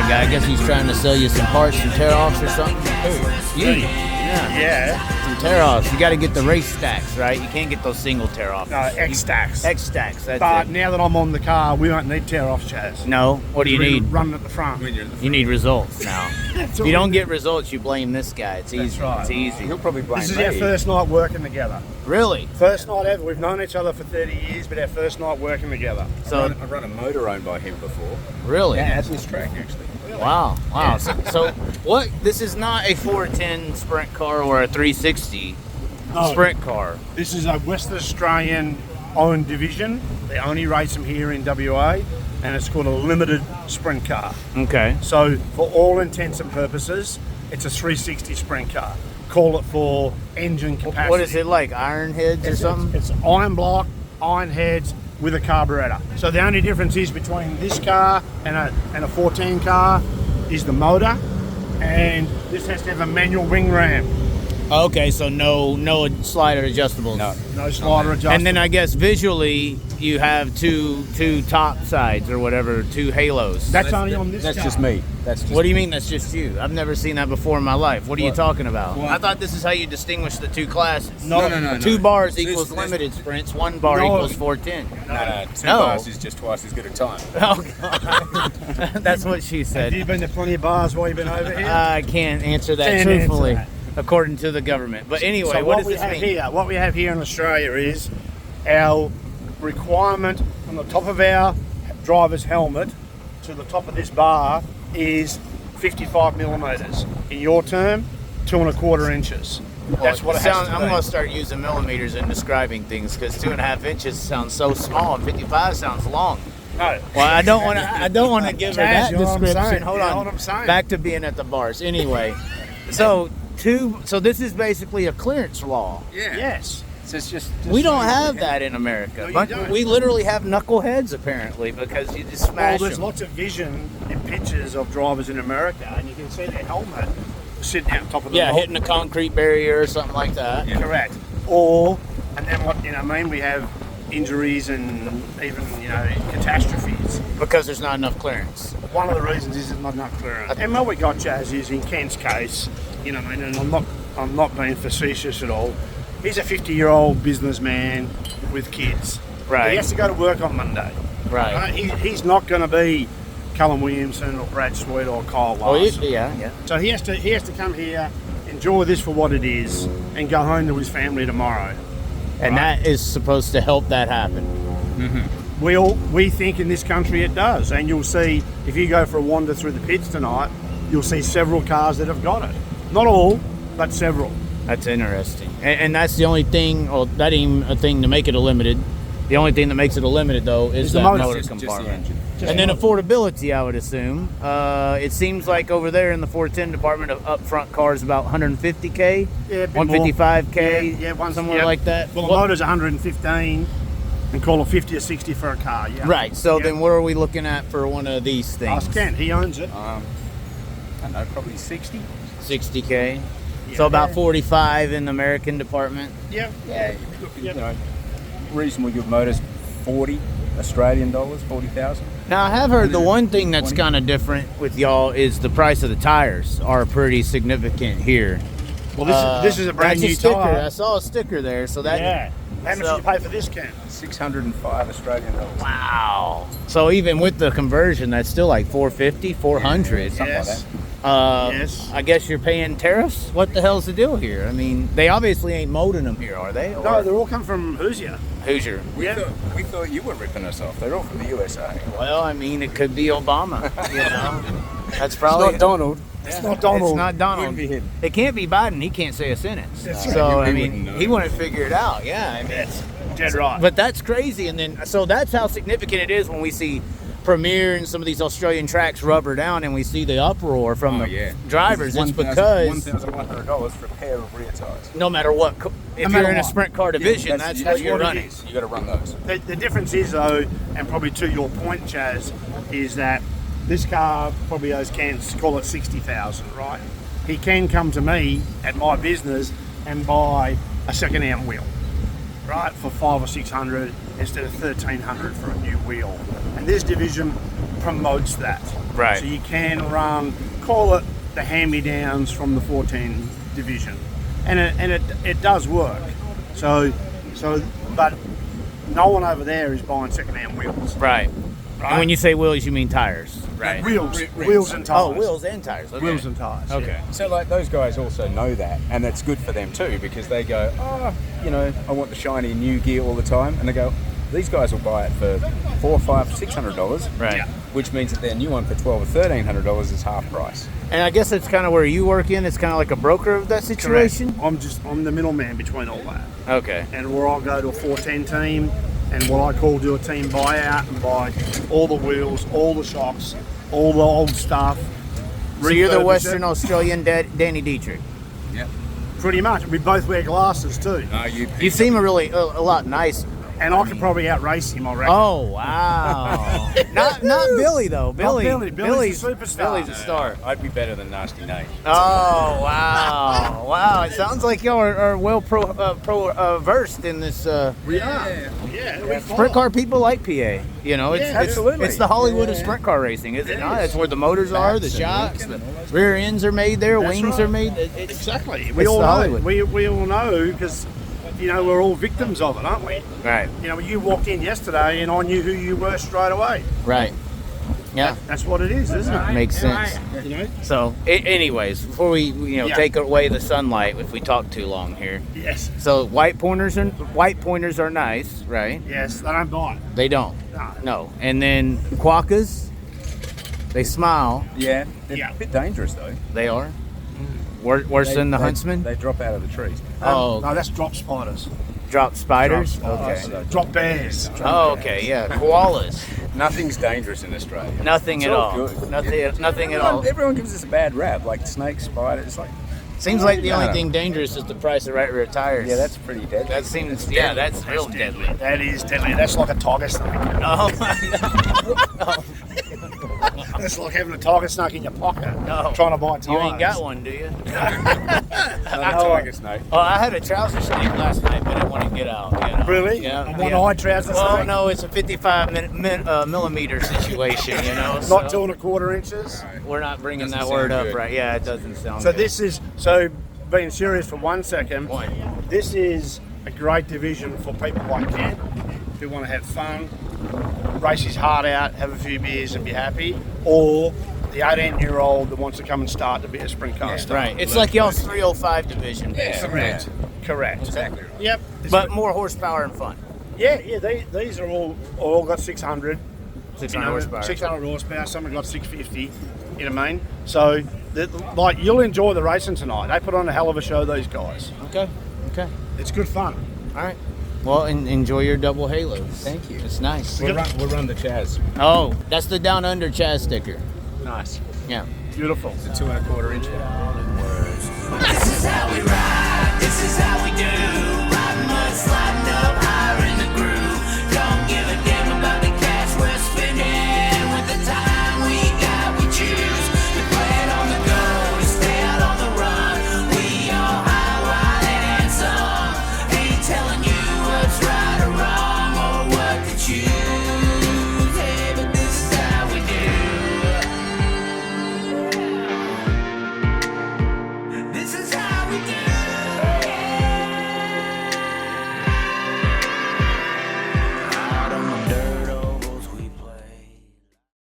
guy. I guess he's trying to sell you some parts, some tear-offs or something. Who? You. Yeah. Some tear-offs. You got to get the race stacks, right? You can't get those single tear-offs. No, X stacks. X stacks, that's But it. now that I'm on the car, we don't need tear-offs, Chaz. No? What do you need? Running at the front. You need results now. If you don't get results, you blame this guy. It's easy. That's right. It's easy. He'll probably blame This is me. our first night working together. Really? First night ever. We've known each other for 30 years, but our first night working together. So, I've run a motor owned by him before. really? Yeah, at this track actually. Wow. So what? This is not a 410 sprint car or a 360 sprint car. This is a Western Australian owned division. They only race them here in WA, and it's called a limited sprint car. Okay. So for all intents and purposes, it's a 360 sprint car. Call it for engine capacity. What is it like? Iron heads or something? It's iron block, iron heads with a carburetor. So the only difference is between this car and a 14 car is the motor, and this has to have a manual wing ram. Okay, so no slider adjustables. No slider adjustment. And then I guess visually you have two top sides or whatever, two halos. That's only on this That's car. just me. That's just What do you mean that's just you? I've never seen that before in my life. What are you What? talking about? What? I thought this is how you distinguish the two classes. No. 2 bars This- equals this- limited sprints, 1 bar No. equals 410. No, 2 No. bars is just twice as good a time. Oh, God. That's what she Have said. you been to plenty of bars while you've been over here? I can't answer that Can't answer truthfully, that. according to the government. But anyway, So what does what we this have mean? here, what we have here in Australia is our requirement from the top of our driver's helmet to the top of this bar is 55 millimeters. In your term, 2¼ inches. That's what it has to I'm be. going to start using millimeters in describing things because 2.5 inches sounds so small and 55 sounds long. No. Well, I don't want to. I don't want to give her Chaz, that you know what I'm description. saying? Hold You know on. what I'm saying? Back to being at the bars. Anyway, so this is basically a clearance law. Yeah. Yes. So it's just We don't have that in America. No, you But don't. we literally have knuckleheads apparently because you just Well, smash there's them. lots of vision and pictures of drivers in America, and you can see their helmet sitting out top of the Yeah, road. hitting a concrete barrier or something like that. Yeah. Correct. Or, and then what, we have injuries and even, catastrophes. Because there's not enough clearance. One of the reasons is there's not enough clearance. And what we got, Chaz, is in Kent's case, and I'm not being facetious at all. He's a 50-year-old businessman with kids. Right. He has to go to work on Monday. Right. He's not going to be Callum Williamson or Brad Sweet or Kyle Oh, Larson. yeah. So he has to come here, enjoy this for what it is, and go home to his family tomorrow. And Right. that is supposed to help that happen. We think in this country it does, and you'll see if you go for a wander through the pits tonight, you'll see several cars that have got it. Not all, but several. That's interesting. And that's the only thing, or that ain't a thing to make it a limited. The only thing that makes it a limited, though, is Is the that motor. motor Just the compartment. engine. And then affordability, I would assume. It seems like over there in the 410 department of upfront cars, about 150K, Yeah, a bit 155K, more. somewhere like that. Well, the What- motor's 115, and call it 50 or 60 for a car. Yeah. Right. So Yeah. then, what are we looking at for one of these things? Ask Kent, he owns it. I don't know, probably 60. 60K. Yeah. So about 45 in the American department. Yeah. Yeah, you're looking, Yep. reasonably good motors, 40 Australian dollars, 40,000. Now, I have heard the one thing that's 20. kind of different with y'all is the price of the tires are pretty significant here. Well, this is a brand that's new sticker. tire. I saw a sticker there, so that. Yeah. How much So- did you pay for this, Kent? 605 Australian dollars. Wow. So even with the conversion, that's still like 450, 400. Something Yes. like that. Yes. I guess you're paying tariffs. What the hell's the deal here? I mean, they obviously ain't molding them here, are they? No, they all come from Hoosier. Hoosier. We thought you were ripping us off. They're all from the USA. Well, I mean, it could be Obama. You know, that's probably Donald. It's not Donald. It's not Donald. Wouldn't be him. It can't be Biden. He can't say a sentence. That's So right. I He mean, wouldn't know. he wouldn't figure it out. Yeah, I mean, That's dead right. but that's crazy. And then, so that's how significant it is when we see Premier and some of these Australian tracks rubber down, and we see the uproar from the drivers. It's because $1,100 for a pair of rear tires. no matter what, if matter you're in a what. sprint car division, that's what you're what it running. is. You got to run those. The difference is, though, and probably to your point, Chaz, is that this car probably owes Ken's, call it 60,000, right? He can come to me at my business and buy a second-hand wheel. right, for 500 or 600 instead of 1,300 for a new wheel. And this division promotes that. Right. So you can run, call it the hand-me-downs from the 14 division, and it does work. So, but no one over there is buying second-hand wheels. Right. Right? And when you say wheels, you mean tires. Right. Wheels and tires. Oh, wheels and tires. Okay. Wheels and tires. Okay. Yeah. So like those guys also know that, and that's good for them too, because they go, oh, you know, I want the shiny new gear all the time, and they go, these guys will buy it for $400, $500, $600, Right. Yeah. which means that their new one for $1,200 or $1,300 is half price. And I guess that's kind of where you work in. It's kind of like a broker of that situation. Correct. I'm the middleman between all that. Okay. And where I go to a 410 team, and what I call do a team buyout and buy all the wheels, all the shocks, all the old stuff. So you're the refurbish Western it. Australian Danny Dietrich. Yeah. Pretty much. We both wear glasses too. No, You seem a lot nicer. And I could probably outrace him, I reckon. Oh wow! not Billy though. Billy. Billy's a superstar. Billy's a star. I'd be better than Nasty Nate. Oh wow! Wow! It sounds like y'all are well versed in this. We are. Yeah. We Sprint car people like PA. You know, it's Yeah, absolutely. It's the Hollywood of sprint car racing, is it not? That's where the motors are, the shocks, the rear ends are made there, That's wings right. are made. Exactly. It's We all the know. Hollywood. We all know because, you know, we're all victims of it, aren't we? Right. You know, you walked in yesterday and I knew who you were straight away. Right. Yeah. That's what it is, isn't it? Makes sense. You know? So, anyways, before we Yeah. take away the sunlight, if we talk too long here. Yes. So white pointers are nice, right? Yes. They don't bite. They don't. No. And then quokkas, they smile. Yeah, they're Yeah. a bit dangerous though. They are. Worse than the huntsman. They drop out of the trees. Oh, No, that's drop spiders. drop spiders. Drop Okay. spiders. Drop bears. Oh, okay. Yeah, koalas. Nothing's dangerous in Australia. Nothing It's at all. good. Nothing at all. Everyone gives us a bad rap, like snakes, spiders. It's like, Seems like the No, only no. thing dangerous is the price of right rear tires. yeah, that's pretty dead. that seems. Yeah, that's real deadly. That is deadly. That's like a tiger snake. Oh my God. That's like having a tiger snake in your pocket. No. Trying to bite tires. You ain't got one, do you? tiger snake. Oh, I had a trouser snake last night, but it wouldn't get out. You know? Really? Yeah. A one-eyed trouser Well, snake? no, it's a 55 millimeter situation. You know. Not so 2 1/4 inches. we're not bringing Doesn't that word sound up good. right. Yeah, it doesn't sound. So good. this is being serious for 1 second. One. This is a great division for people like Ken who want to have fun, race his heart out, have a few beers and be happy, or the 18-year-old that wants to come and start to be a sprint car star. Right. It's like y'all's 305 division. Correct. Correct. Exactly right. Yep. But more horsepower and fun. Yeah. These are all got 600. 600 horsepower. 600 horsepower. Some have got 650. You know what I mean? So, like, you'll enjoy the racing tonight. They put on a hell of a show, these guys. Okay. Okay. It's good fun. All right. Well, enjoy your double halos. Thank you. It's nice. We'll run the Chaz. Oh, that's the down under Chaz sticker. Nice. Yeah. Beautiful. It's a 2 1/4 inch one. This is how we ride. This is how